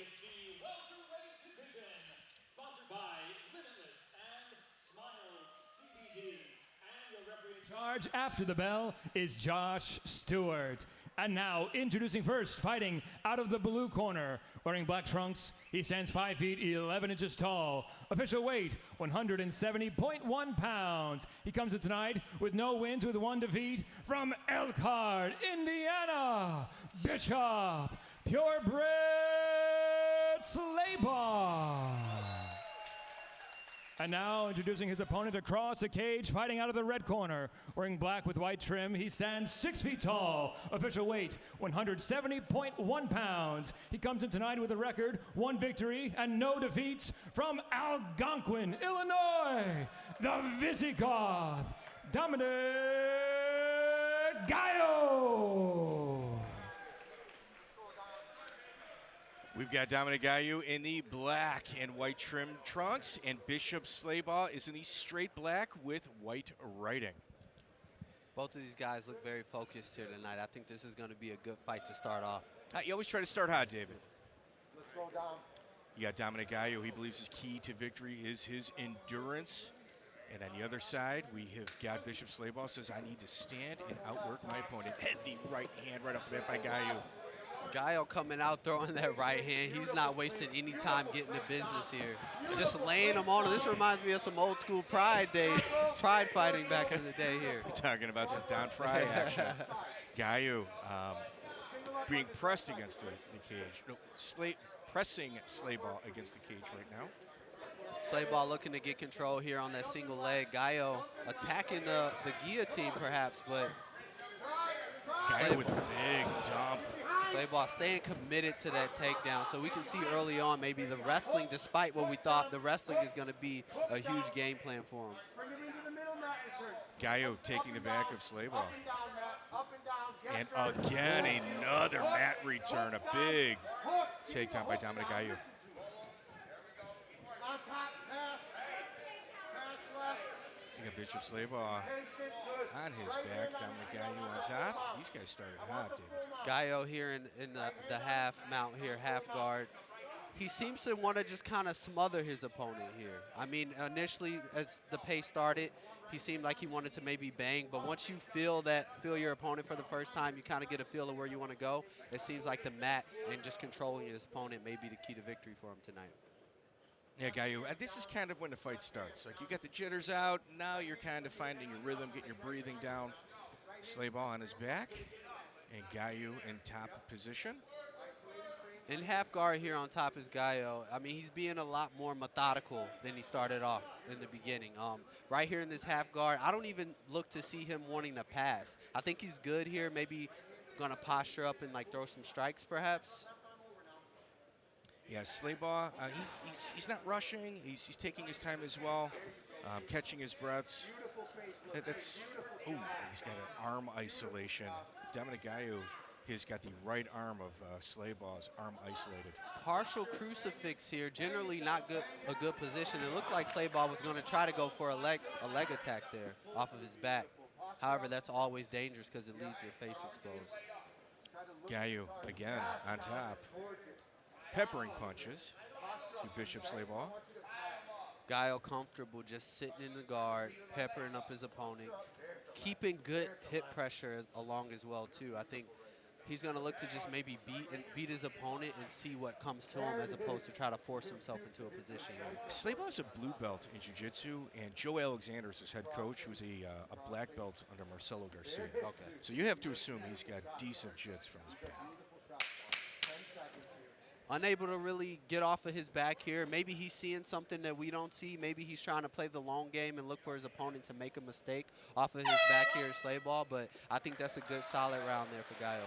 UFC Welterweight division, sponsored by Limitless and Smiles CBD. And your referee in charge after the bell is Josh Stewart. And now, introducing first, fighting out of the blue corner, wearing black trunks, he stands 5 feet 11 inches tall. Official weight, 170.1 pounds. He comes in tonight with no wins, with 1 defeat, from Elkhart, Indiana, Bishop, purebred Slabaugh. And now, introducing his opponent across the cage, fighting out of the red corner, wearing black with white trim, he stands 6 feet tall. Official weight, 170.1 pounds. He comes in tonight with a record, 1 victory and no defeats, from Algonquin, Illinois, the Visigoth, Dominic Gallo. We've got Dominic Gallo in the black and white trim trunks, and Bishop Slabaugh is in the straight black with white writing. Both of these guys look very focused here tonight. I think this is going to be a good fight to start off. You always try to start hot, David. Let's go, Dom. You got Dominic Gallo. He believes his key to victory is his endurance. And on the other side, we have got Bishop Slabaugh says, I need to stand and outwork my opponent. Head the right hand right off the bat by Gallo. Gallo coming out throwing that right hand. He's not wasting any time getting the business here. Just laying him on him. This reminds me of some old school pride fighting back in the day here. We're talking about some Don Fry action. Gallo being pressed against the cage. No, pressing Slabaugh against the cage right now. Slabaugh looking to get control here on that single leg. Gallo attacking the guillotine perhaps, but Gallo with a big jump. Slabaugh staying committed to that takedown. So we can see early on maybe the wrestling, despite what we thought, the wrestling is going to be a huge game plan for him. Gallo taking the back of Slabaugh. And again, another mat return. A big takedown by Dominic Gallo. On top, pass left. You got Bishop Slabaugh on his back, Dominic Gallo on top. These guys started hot, David. Gallo here in the half mount here, half guard. He seems to want to just kind of smother his opponent here. I mean, initially as the pace started, he seemed like he wanted to maybe bang, but once you feel your opponent for the first time, you kind of get a feel of where you want to go. It seems like the mat and just controlling his opponent may be the key to victory for him tonight. Yeah, Gallo, this is kind of when the fight starts. Like, you got the jitters out, now you're kind of finding your rhythm, getting your breathing down. Slabaugh on his back, and Gallo in top position. In half guard here on top is Gallo. I mean, he's being a lot more methodical than he started off in the beginning. Right here in this half guard, I don't even look to see him wanting to pass. I think he's good here, maybe gonna posture up and like throw some strikes perhaps. Yeah, Slabaugh, he's not rushing. He's taking his time as well, catching his breaths. Ooh, he's got an arm isolation. Dominic Gallo has got the right arm of Slabaugh's arm isolated. Partial crucifix here, generally not a good position. It looked like Slabaugh was going to try to go for a leg attack there off of his back. However, that's always dangerous because it leaves your face exposed. Gallo again on top. Peppering punches to Bishop Slabaugh. Gallo comfortable just sitting in the guard, peppering up his opponent, keeping good hip pressure along as well too. I think he's going to look to just maybe beat his opponent and see what comes to him as opposed to try to force himself into a position. Slabaugh is a blue belt in jiu-jitsu, and Joe Alexander is his head coach, who's a black belt under Marcelo Garcia. Okay. So you have to assume he's got decent jits from his back. Unable to really get off of his back here. Maybe he's seeing something that we don't see. Maybe he's trying to play the long game and look for his opponent to make a mistake off of his back here at Slabaugh, but I think that's a good solid round there for Gallo.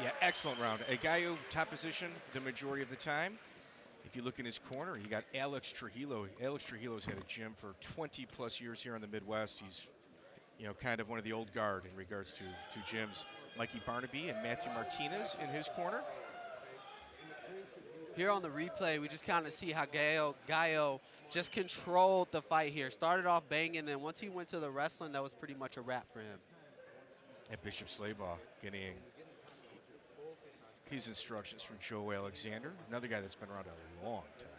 Yeah, excellent round. Gallo top position the majority of the time. If you look in his corner, you got Alex Trujillo. Alex Trujillo's had a gym for 20 plus years here in the Midwest. He's, you know, kind of one of the old guard in regards to gyms. Mikey Barnaby and Matthew Martinez in his corner. Here on the replay, we just kind of see how Gallo just controlled the fight here. Started off banging, and once he went to the wrestling, that was pretty much a wrap for him. And Bishop Slabaugh getting his instructions from Joe Alexander, another guy that's been around a long time.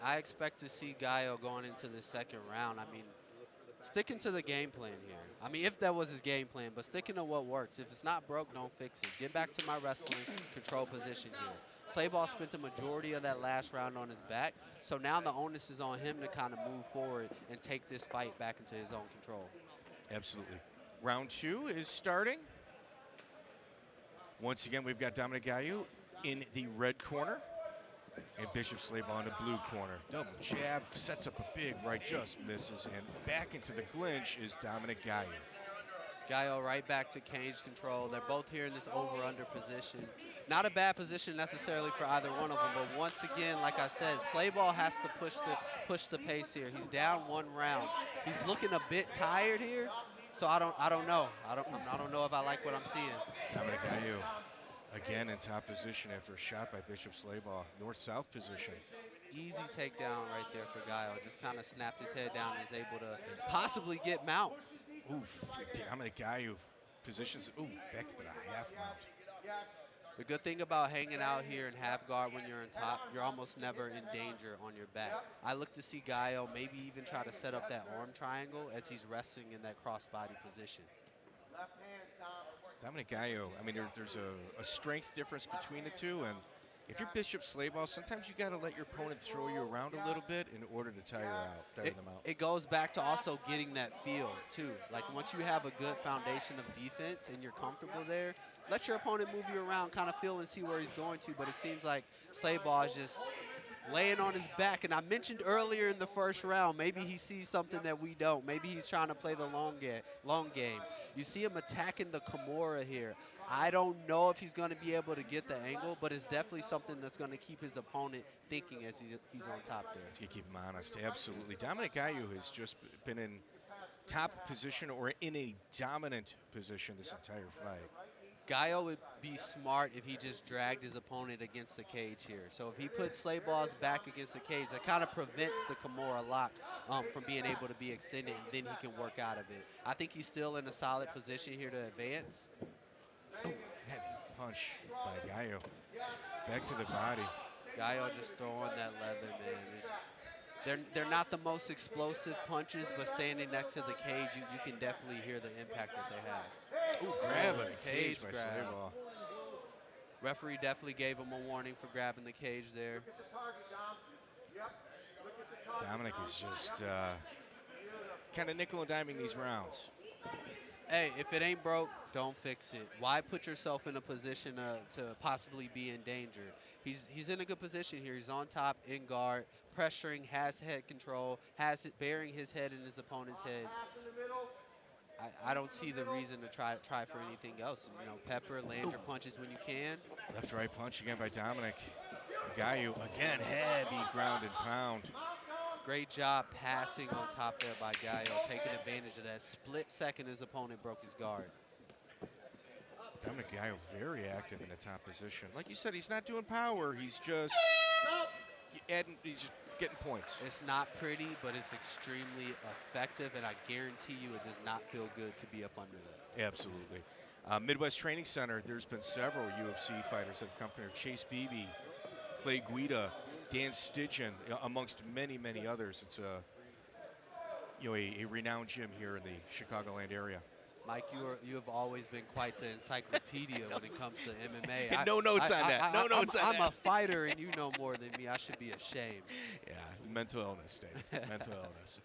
I expect to see Gallo going into the second round. I mean, sticking to the game plan here. I mean, if that was his game plan, but sticking to what works. If it's not broke, don't fix it. Get back to my wrestling control position here. Slabaugh spent the majority of that last round on his back, so now the onus is on him to kind of move forward and take this fight back into his own control. Absolutely. Round 2 is starting. Once again, we've got Dominic Gallo in the red corner and Bishop Slabaugh in the blue corner. Double jab, sets up a big right, just misses, and back into the clinch is Dominic Gallo. Gallo right back to cage control. They're both here in this over-under position. Not a bad position necessarily for either one of them, but once again, like I said, Slabaugh has to push the pace here. He's down 1 round. He's looking a bit tired here, so I don't know. I don't know if I like what I'm seeing. Dominic Gallo again in top position after a shot by Bishop Slabaugh. North-south position. Easy takedown right there for Gallo. Just kind of snapped his head down and is able to possibly get mount. Oof, Dominic Gallo positions, back to the half mount. The good thing about hanging out here in half guard when you're on top, you're almost never in danger on your back. I look to see Gallo maybe even try to set up that arm triangle as he's wrestling in that cross-body position. Dominic Gallo, I mean, there's a strength difference between the two, and if you're Bishop Slabaugh, sometimes you got to let your opponent throw you around a little bit in order to tire them out. It goes back to also getting that feel, too. Like, once you have a good foundation of defense and you're comfortable there, let your opponent move you around, kind of feel and see where he's going to, but it seems like Slabaugh is just laying on his back. And I mentioned earlier in the first round, maybe he sees something that we don't. Maybe he's trying to play the long game. You see him attacking the Kimura here. I don't know if he's going to be able to get the angle, but it's definitely something that's going to keep his opponent thinking as he's on top there. Let's keep him honest, absolutely. Dominic Gallo has just been in top position or in a dominant position this entire fight. Gallo would be smart if he just dragged his opponent against the cage here. So if he puts Slabaugh's back against the cage, that kind of prevents the Kimura lock from being able to be extended, and then he can work out of it. I think he's still in a solid position here to advance. Heavy punch by Gallo. Back to the body. Gallo just throwing that leather, man. They're not the most explosive punches, but standing next to the cage, you can definitely hear the impact that they have. Ooh, grab a cage by Slabaugh. Referee definitely gave him a warning for grabbing the cage there. Dominic is just kind of nickel and diming these rounds. Hey, if it ain't broke, don't fix it. Why put yourself in a position to possibly be in danger? He's in a good position here. He's on top, in guard, pressuring, has head control, has it bearing his head in his opponent's head. I don't see the reason to try for anything else. You know, pepper, land your punches when you can. Left-right punch again by Dominic. Gallo again, heavy ground and pound. Great job passing on top there by Gallo, taking advantage of that split second his opponent broke his guard. Dominic Gallo very active in the top position. Like you said, he's not doing power. He's just he's just getting points. It's not pretty, but it's extremely effective, and I guarantee you it does not feel good to be up under that. Absolutely. Midwest Training Center, there's been several UFC fighters that have come from there. Chase Beebe, Clay Guida, Dan Stidgen, amongst many, many others. It's a renowned gym here in the Chicagoland area. Mike, you have always been quite the encyclopedia when it comes to MMA. No notes on that. No notes on that. I'm a fighter, and you know more than me. I should be ashamed. Yeah, mental illness, Dave. Mental illness.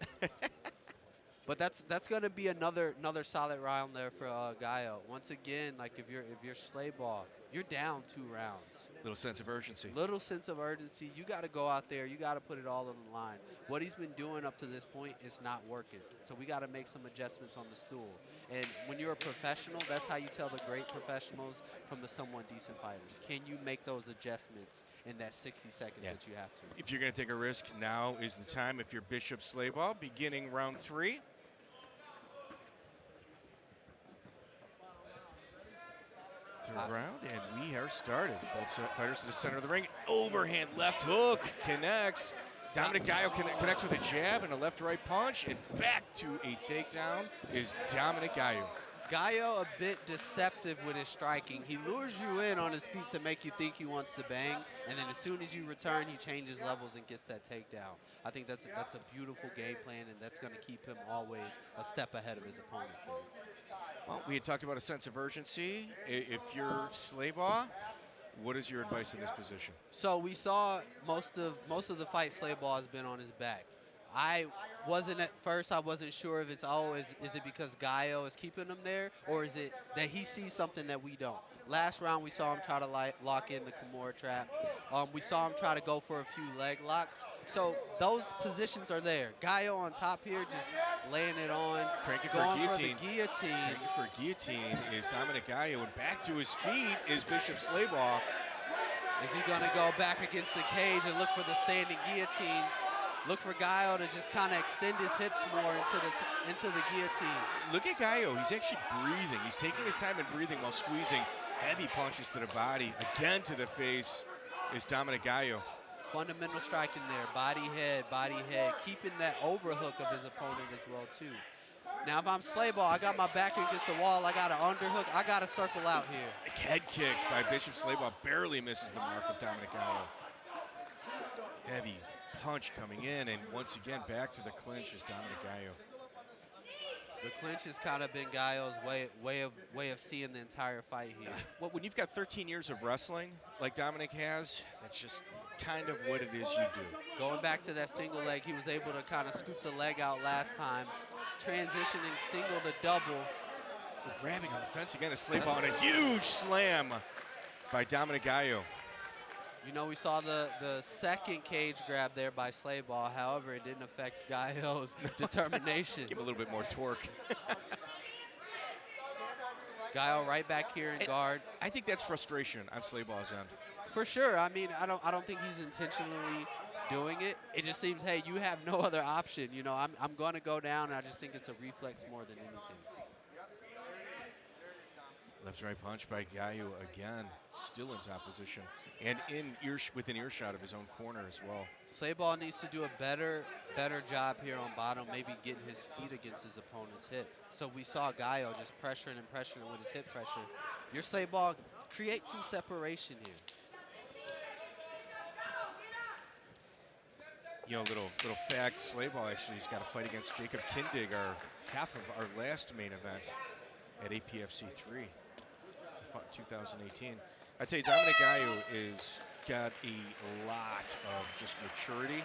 But that's going to be another solid round there for Gallo. Once again, like if you're Slabaugh, you're down 2 rounds. Little sense of urgency. Little sense of urgency. You got to go out there. You got to put it all on the line. What he's been doing up to this point is not working. So we got to make some adjustments on the stool. And when you're a professional, that's how you tell the great professionals from the somewhat decent fighters. Can you make those adjustments in that 60 seconds that you have to? If you're going to take a risk, now is the time. If you're Bishop Slabaugh, beginning round 3. Third round, and we are started. Both fighters to the center of the ring. Overhand left hook connects. Dominic Gallo connects with a jab and a left-right punch, and back to a takedown is Dominic Gallo. Gallo a bit deceptive with his striking. He lures you in on his feet to make you think he wants to bang, and then as soon as you return, he changes levels and gets that takedown. I think that's a beautiful game plan, and that's going to keep him always a step ahead of his opponent. Well, we had talked about a sense of urgency. If you're Slabaugh, what is your advice in this position? So we saw most of the fight Slabaugh has been on his back. I wasn't at first. I wasn't sure if it's is it because Gallo is keeping him there, or is it that he sees something that we don't? Last round we saw him try to lock in the Kimura trap. We saw him try to go for a few leg locks. So those positions are there. Gallo on top here, just laying it on. Cranking for guillotine. Cranking for guillotine is Dominic Gallo, and back to his feet is Bishop Slabaugh. Is he going to go back against the cage and look for the standing guillotine? Look for Gallo to just kind of extend his hips more into the guillotine. Look at Gallo. He's actually breathing. He's taking his time and breathing while squeezing heavy punches to the body. Again to the face is Dominic Gallo. Fundamental striking there. Body, head, keeping that overhook of his opponent as well, too. Now, if I'm Slabaugh, I got my back against the wall. I got an underhook. I got to circle out here. A head kick by Bishop Slabaugh barely misses the mark of Dominic Gallo. Heavy punch coming in, and once again back to the clinch is Dominic Gallo. The clinch has kind of been Gallo's way of seeing the entire fight here. Well, when you've got 13 years of wrestling like Dominic has, that's just kind of what it is you do. Going back to that single leg, he was able to kind of scoop the leg out last time, transitioning single to double. Grabbing on the fence again is Slabaugh, and a huge slam by Dominic Gallo. You know, we saw the second cage grab there by Slabaugh. However, it didn't affect Gallo's determination. Give him a little bit more torque. Gallo right back here in guard. I think that's frustration on Slabaugh's end. For sure. I mean, I don't think he's intentionally doing it. It just seems, hey, you have no other option. You know, I'm going to go down, and I just think it's a reflex more than anything. Left-right punch by Gallo again, still in top position, and within earshot of his own corner as well. Slabaugh needs to do a better job here on bottom, maybe getting his feet against his opponent's hips. So we saw Gallo just pressuring with his hip pressure. Your Slabaugh, create some separation here. You know, little fact, Slabaugh actually has got a fight against Jacob Kindig, half of our last main event at APFC 3. 2018. I tell you, Dominic Gallo is got a lot of just maturity.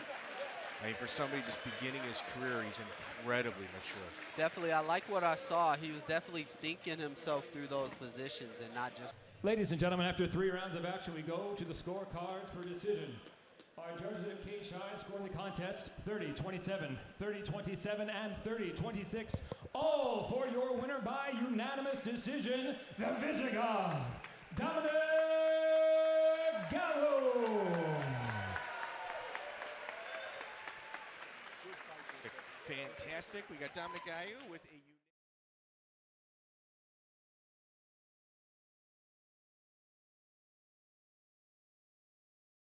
I mean, for somebody just beginning his career, he's incredibly mature. Definitely, I like what I saw. He was definitely thinking himself through those positions and not just. Ladies and gentlemen, after 3 rounds of action, we go to the scorecards for decision. Our judges at cage side scored the contest 30-27, 30-27, and 30-26. All for your winner by unanimous decision, the Visigoth, Dominic Gallo. Fantastic. We got Dominic Gallo with a